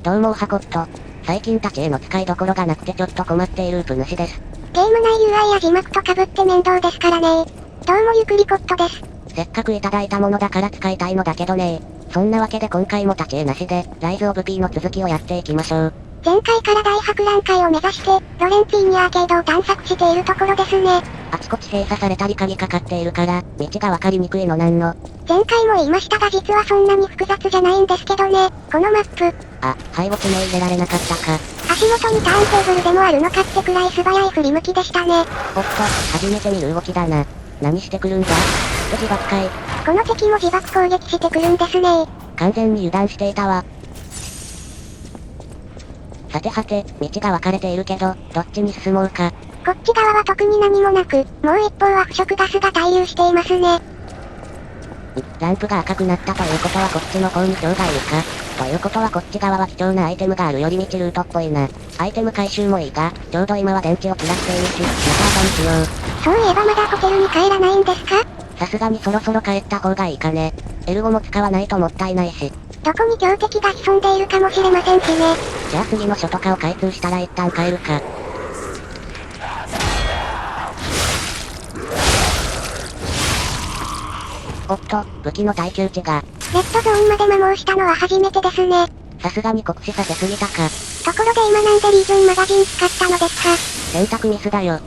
どうもおはこっと。最近立ち絵の使いどころがなくてちょっと困っているウプ主です。ゲーム内 UI や字幕と被って面倒ですからね。どうもゆくりコットです。せっかくいただいたものだから使いたいのだけどね。そんなわけで今回も立ち絵なしで、ライズオブ P の続きをやっていきましょう。前回から大博覧会を目指して、ロレンティーニアーケードを探索しているところですね。あちこち閉鎖されたり鍵かかっているから、道がわかりにくいのなんの。前回も言いましたが実はそんなに複雑じゃないんですけどね。このマップ。あ、背後詰め入れられなかったか。足元にターンテーブルでもあるのかってくらい素早い振り向きでしたね。おっと、初めて見る動きだな。何してくるんだ？自爆かい。この敵も自爆攻撃してくるんですね。完全に油断していたわ。さてはて、道が分かれているけど、どっちに進もうか。こっち側は特に何もなく、もう一方は腐食ガスが滞留していますね。ランプが赤くなったということはこっちの方に蝶がいるか。ということはこっち側は貴重なアイテムがある寄り道ルートっぽいな。アイテム回収もいいが、ちょうど今は電池を切らしているし、また後にしよう。そういえばまだホテルに帰らないんですか？さすがにそろそろ帰った方がいいかね。エルゴも使わないともったいないし。どこに強敵が潜んでいるかもしれませんしね。じゃあ次の書とかを開通したら一旦帰るか。おっと、武器の耐久値が。レッドゾーンまで摩耗したのは初めてですね。さすがに酷使させすぎたか。ところで今なんでリージョンマガジン使ったのですか？選択ミスだよ。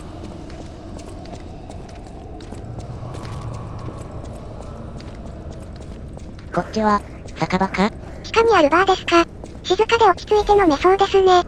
こっちは、酒場か？地下にあるバーですか？静かで落ち着いて飲めそうですね。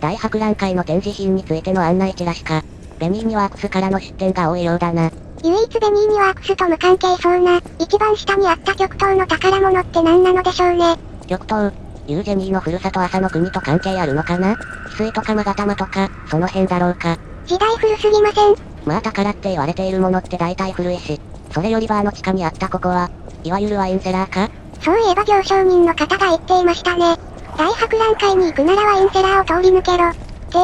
大博覧会の展示品についての案内チラシか。ベニーニワークスからの出展が多いようだな。唯一ベニーニワークスと無関係そうな、一番下にあった極東の宝物って何なのでしょうね。極東、ユージェニーのふるさと朝の国と関係あるのかな？翡翠とか勾玉とか、その辺だろうか。時代古すぎません？まあ宝って言われているものって大体古いし。それよりバーの地下にあったここは、いわゆるワインセラーか？そういえば行商人の方が言っていましたね。大博覧会に行くならワインセラーを通り抜けろ。っ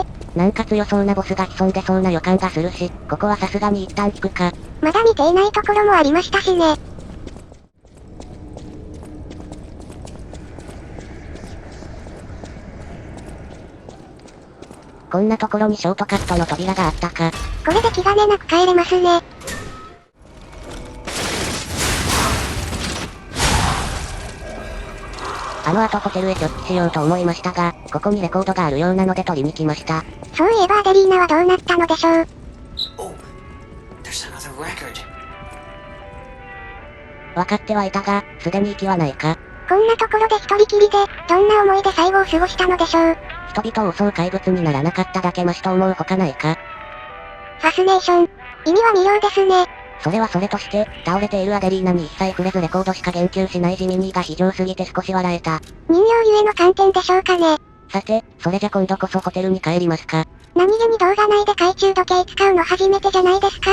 て。なんか強そうなボスが潜んでそうな予感がするし、ここはさすがに一旦聞くか。まだ見ていないところもありましたしね。こんなところにショートカットの扉があったか。これで気兼ねなく帰れますね。あの後ホテルへ直帰しようと思いましたが、ここにレコードがあるようなので取りに来ました。そういえばアデリーナはどうなったのでしょう。分かってはいたが、すでに息はないか。こんなところで一人きりで、どんな思いで最後を過ごしたのでしょう。人々を襲う怪物にならなかっただけマシと思うほかないか。ファスネーション。意味は未了ですね。それはそれとして、倒れているアデリーナに一切触れずレコードしか言及しないジミニーが非常すぎて少し笑えた。人形ゆえの観点でしょうかね。さて、それじゃ今度こそホテルに帰りますか。何気に動画内で懐中時計使うの初めてじゃないですか？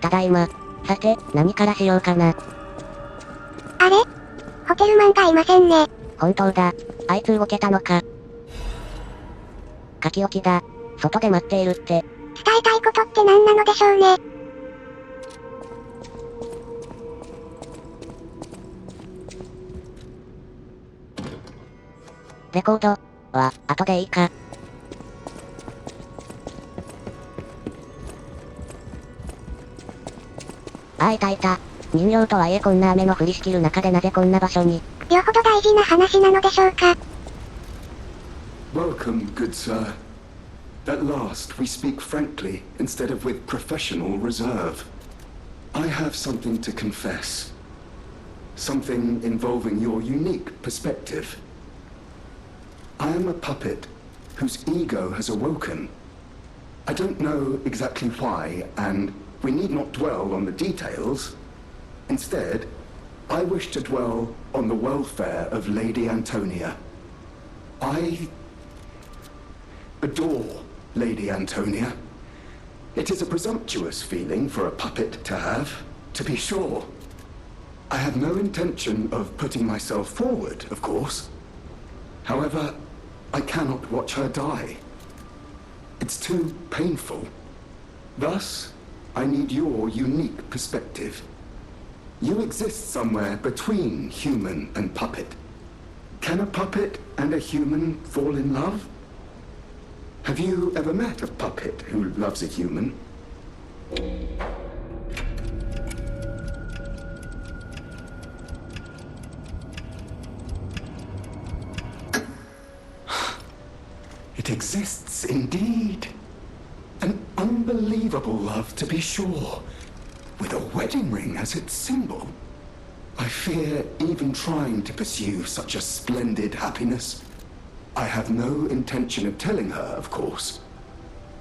ただいま。さて、何からしようかな。あれ？ホテルマンがいませんね。本当だ。あいつ動けたのか。書き置きだ。外で待っているって。伝えたいことって何なのでしょうね。レコードは、後でいいか。あ、いたいた。人形とはいえこんな雨の降りしきる中でなぜこんな場所に。よほど大事な話なのでしょうか。Welcome, good sir. At last, we speak frankly instead of with professional reserve. I have something to confess. Something involving your unique perspective. I am a puppet whose ego has awoken. I don't know exactly why, and we need not dwell on the details. Instead, I wish to dwell on the welfare of Lady Antonia. I adore Lady Antonia. It is a presumptuous feeling for a puppet to have, to be sure. I have no intention of putting myself forward, of course. However, I cannot watch her die. It's too painful. Thus, I need your unique perspective. You exist somewhere between human and puppet. Can a puppet and a human fall in love? Have you ever met a puppet who loves a human? It exists indeed. An unbelievable love, to be sure, with a wedding ring as its symbol. I fear even trying to pursue such a splendid happiness. I have no intention of telling her, of course.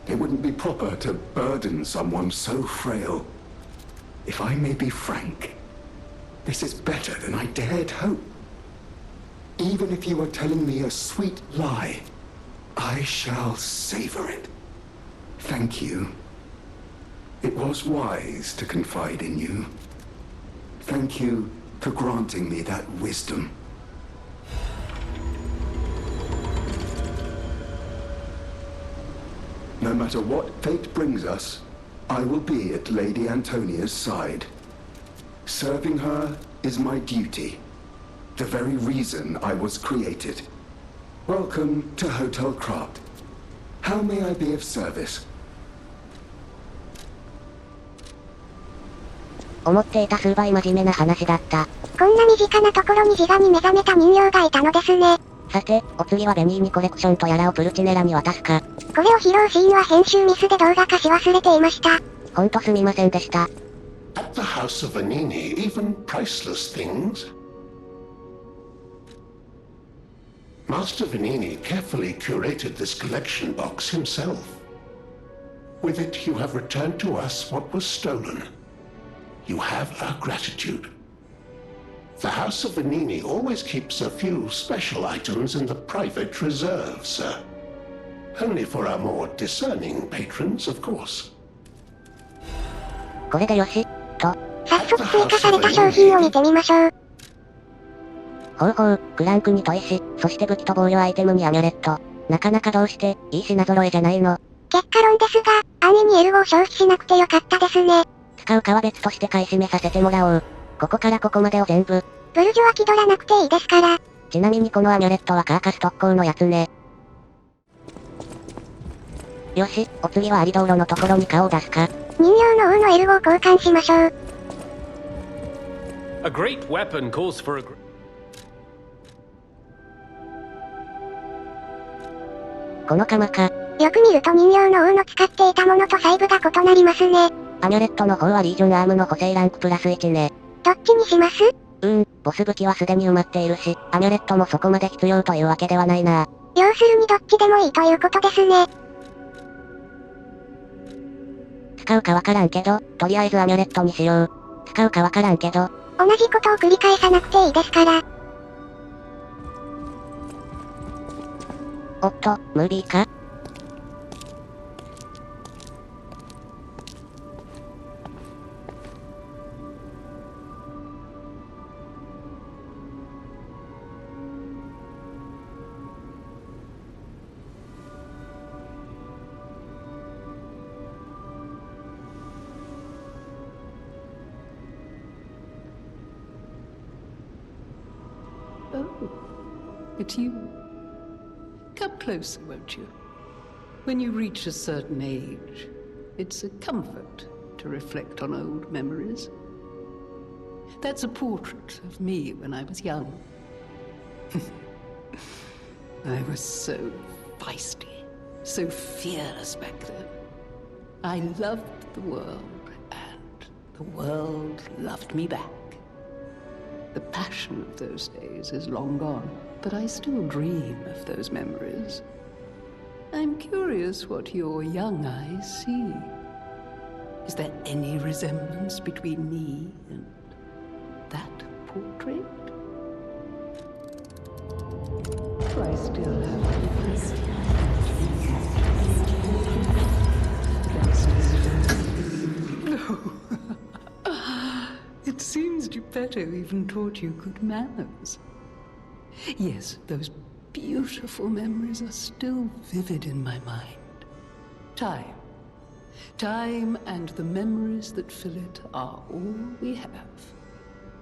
It wouldn't be proper to burden someone so frail. If I may be frank, this is better than I dared hope. Even if you are telling me a sweet lie, I shall savor it. Thank you. It was wise to confide in you. Thank you for granting me that wisdom. No matter what fate brings us, I will be at Lady Antonia's side. Serving her is my duty, the very reason I was created. Welcome to Hotel Kraut. How may I be of service? 思っていた数倍真面目な話だった。こんな身近なところに自我に目覚めた人形がいたのですね。さて、お次はベニーニコレクションとやらをプルチネラに渡すか。これを披露シーンは編集ミスで動画化し忘れていました。ほんとすみませんでした。At the House of Vanini, even priceless things. Master Vanini carefully curated this collection box himself. With it, you have returned to us what was stolen. You have our gratitude. The House of Vanini always keeps a few special items in the private reserve, sir. Only for our more discerning patrons, of course. これでよし、と。早速追加された商品を見てみましょう。ほうほう、クランクに砥石、そして武器と防御アイテムにアミュレット。なかなかどうして、いい品揃えじゃないの。結果論ですが、兄にエルゴを消費しなくてよかったですね。使うかは別として買い占めさせてもらおう。ここからここまでを全部。ブルジョは気取らなくていいですから。ちなみにこのアミュレットはカーカス特攻のやつね。よし、お次はあり道路のところに顔を出すか。人形の王のエルゴを交換しましょう。A great weapon calls for a... この鎌か。よく見ると人形の王の使っていたものと細部が異なりますね。アミュレットの方はリージョンアームの補正ランクプラス1ね。どっちにします？ボス武器はすでに埋まっているし、アミュレットもそこまで必要というわけではないな。要するにどっちでもいいということですね。使うかわからんけど、とりあえずアミュレットにしよう。使うかわからんけど。同じことを繰り返さなくていいですから。おっと、ムービーか？Oh, it's you. Come closer, won't you? When you reach a certain age, it's a comfort to reflect on old memories. That's a portrait of me when I was young. I was so feisty, so fearless back then. I loved the world, and the world loved me back. The passion of those days is long gone, but I still dream of those memories. I'm curious what your young eyes see. Is there any resemblance between me and that portrait? Do I still have No. It seems Geppetto even taught you good manners. Yes, those beautiful memories are still vivid in my mind. Time and the memories that fill it are all we have.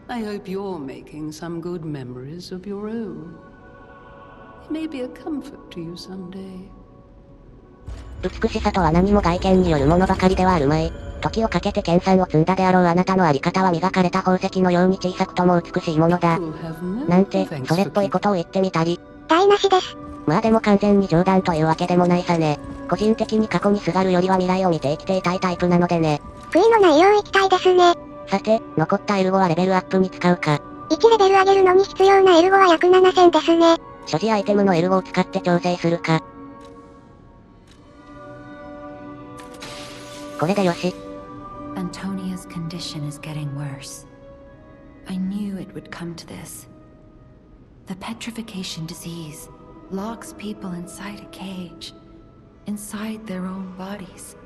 I hope you're making some good memories of your own. It may be a comfort to you someday. 美しさとは何も外見によるものばかりではあるまい。時をかけて研鑽を積んだであろうあなたのあり方は磨かれた宝石のように小さくとも美しいものだ。なんて、それっぽいことを言ってみたり。台無しです。まあでも完全に冗談というわけでもないさね。個人的に過去にすがるよりは未来を見て生きていたいタイプなのでね。悔いのないよう生きたいですね。さて、残ったエルゴはレベルアップに使うか。1レベル上げるのに必要なエルゴは約7000ですね。所持アイテムのエルゴを使って調整するか。これでよし。Antonia's condition is getting worse. I knew it would come to this. The petrification disease locks people inside a cage, inside their own bodies.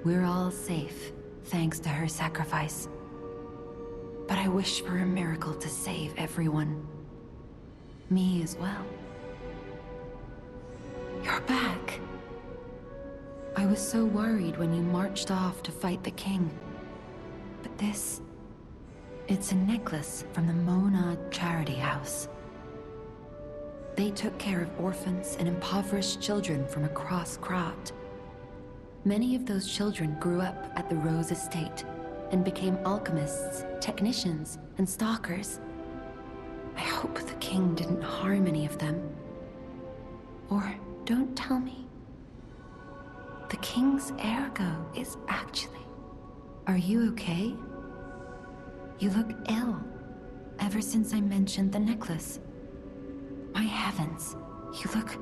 We're all safe, thanks to her sacrifice. But I wish for a miracle to save everyone. Me as well. You're back. I was so worried when you marched off to fight the king. But this... it's a necklace from the Monad Charity House. They took care of orphans and impoverished children from across Krat. Many of those children grew up at the Rose Estate and became alchemists, technicians, and stalkers. I hope the king didn't harm any of them. Or don't tell me. The king's ergo is actually... Are you okay? You look ill, ever since I mentioned the necklace. My heavens, you look...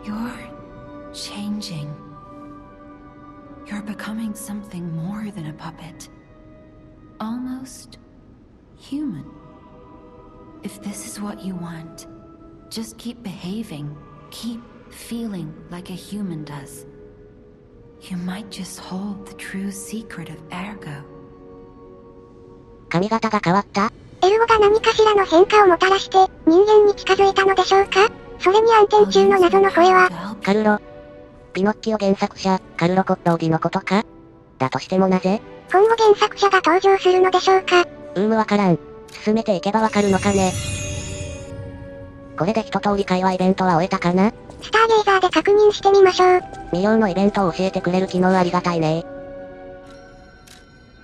You're changing. You're becoming something more than a puppet. Almost human. If this is what you want, just keep behaving, keep feeling like a human does. You might just hold the true secret of ergo. 髪型が変わった？エルゴが何かしらの変化をもたらして、人間に近づいたのでしょうか？それに暗転中の謎の声は、カルロ。ピノッキオ原作者、カルロ・コッローディのことか？だとしてもなぜ？今後原作者が登場するのでしょうか？わからん。進めていけばわかるのかね。これで一通り会話イベントは終えたかな？スターゲイザーで確認してみましょう。未了のイベントを教えてくれる機能ありがたいね。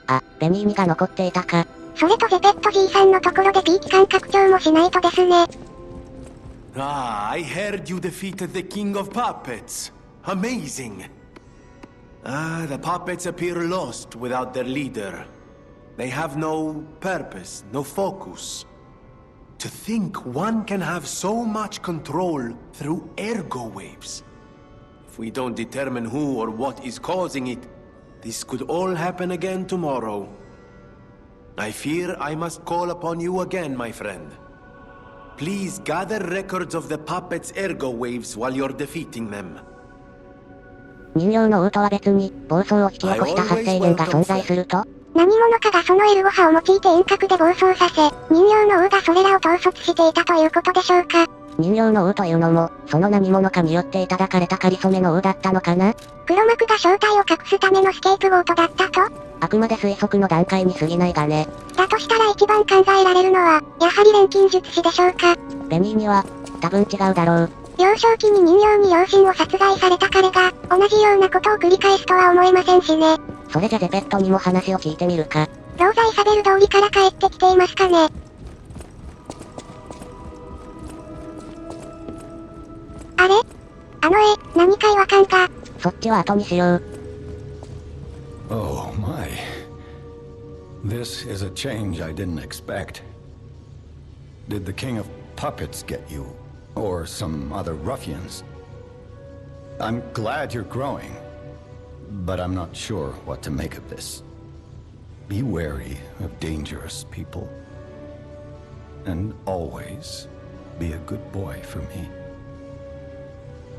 あ、ベニーニが残っていたか。それとゼペット G さんのところでピーチ感拡張もしないとですね。Ah, I heard you defeated the King of Puppets. Amazing. Ah, the puppets appear lost without their leader. They have no purpose, no focus. To think one can have so much control through ergo waves. If we don't determine who or what is causing it, this could all happen again tomorrow. I fear I must call upon you again, my friend. Please gather records of the puppets' ergo waves while you're defeating them. 人形の王とは別に、暴走を引き起こした発生源が存在すると？何者かがそのエルゴ波を用いて遠隔で暴走させ、人形の王がそれらを統率していたということでしょうか。人形の王というのも、その何者かによっていただかれた仮初めの王だったのかな？黒幕が正体を隠すためのスケープゴートだったと？あくまで推測の段階に過ぎないがね。だとしたら一番考えられるのは、やはり錬金術師でしょうか。ベニーには、多分違うだろう。幼少期に人形に両親を殺害された彼が、同じようなことを繰り返すとは思えませんしね。それじゃゼペットにも話を聞いてみるか。ローザイサベル通りから帰ってきていますかね。あれ？あの絵、何か違和感が。そっちは後にしよう。Oh my. This is a change I didn't expect. Did the King of Puppets get you? Or some other ruffians? I'm glad you're growing, but I'm not sure what to make of this. Be wary of dangerous people. And always be a good boy for me.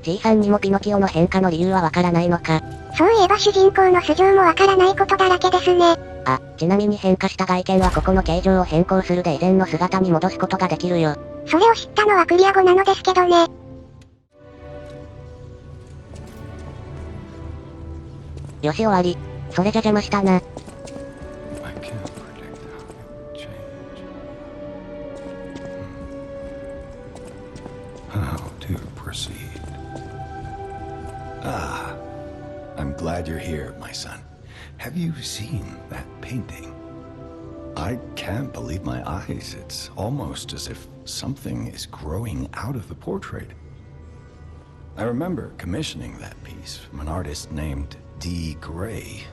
G さんにもピノキオの変化の理由はわからないのか。そういえば主人公の素性もわからないことだらけですね。あ、ちなみに変化した外見はここの形状を変更するで以前の姿に戻すことができるよ。それを知ったのはクリア後なのですけどね。よし終わり。それじゃ邪魔したな。I can't predict how it will change. How to proceed? Ah, I'm glad you're here, my son. Have you seen that painting? I can't believe my eyes. It's almost as if something is growing out of the portrait. I remember commissioning that piece from an artist named D. Gray.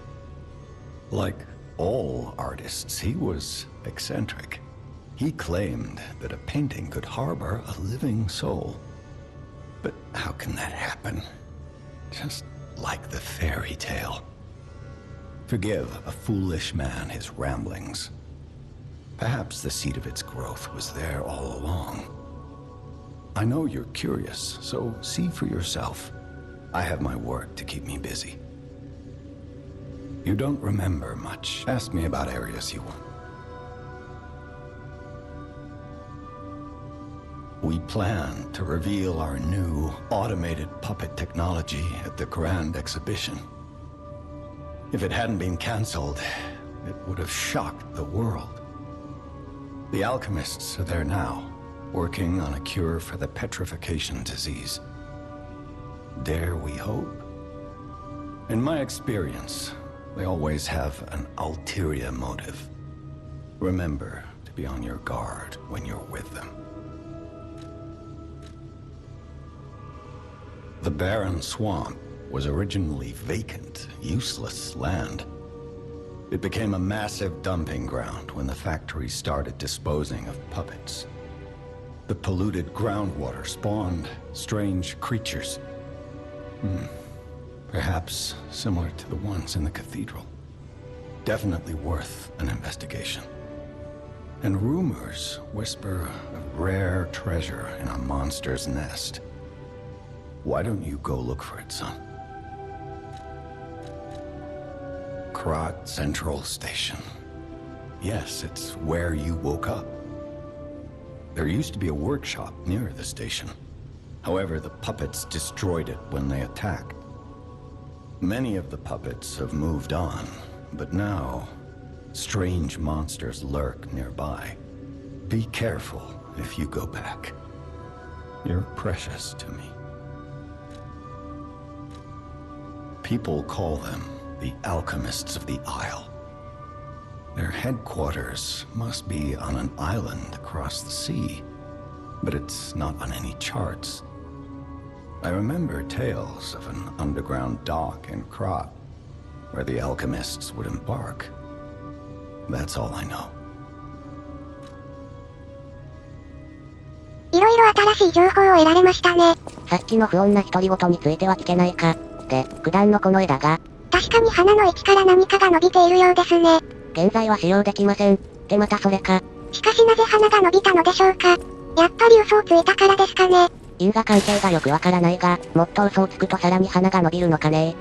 Like all artists, he was eccentric. He claimed that a painting could harbor a living soul. But how can that happen? Just like the fairy tale. Forgive a foolish man his ramblings. Perhaps the seed of its growth was there all along. I know you're curious, so see for yourself. I have my work to keep me busy. You don't remember much. Ask me about areas you want. We plan to reveal our new automated puppet technology at the Grand Exhibition. If it hadn't been cancelled, it would have shocked the world. The alchemists are there now, working on a cure for the petrification disease. Dare we hope? In my experience, they always have an ulterior motive. Remember to be on your guard when you're with them. The barren swamp was originally vacant, useless land. It became a massive dumping ground when the factory started disposing of puppets. The polluted groundwater spawned strange creatures. Perhaps similar to the ones in the cathedral. Definitely worth an investigation. And rumors whisper of rare treasure in a monster's nest. Why don't you go look for it, son? Krat Central Station. Yes, it's where you woke up. There used to be a workshop near the station. However, the puppets destroyed it when they attacked. Many of the puppets have moved on, but now, strange monsters lurk nearby. Be careful if you go back. You're precious to me. People call them the Alchemists of the Isle. Their headquarters must be on an island across the sea, but it's not on any charts. I remember tales of an underground dock in Krat, where the alchemists would embark. That's all I know. いろいろ新しい情報を得られましたね。さっきの不穏な独り言については聞けないか。で、九段のこの枝が。確かに花の位置から何かが伸びているようですね。現在は使用できません。でまたそれか。しかしなぜ花が伸びたのでしょうか。やっぱり嘘をついたからですかね。因果関係がよくわからないが、もっと嘘をつくとさらに花が伸びるのかね。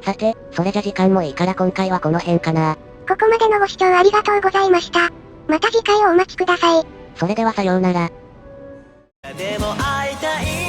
さて、それじゃ時間もいいから今回はこの辺かな。ここまでのご視聴ありがとうございました。また次回をお待ちください。それではさようなら。でも会いたい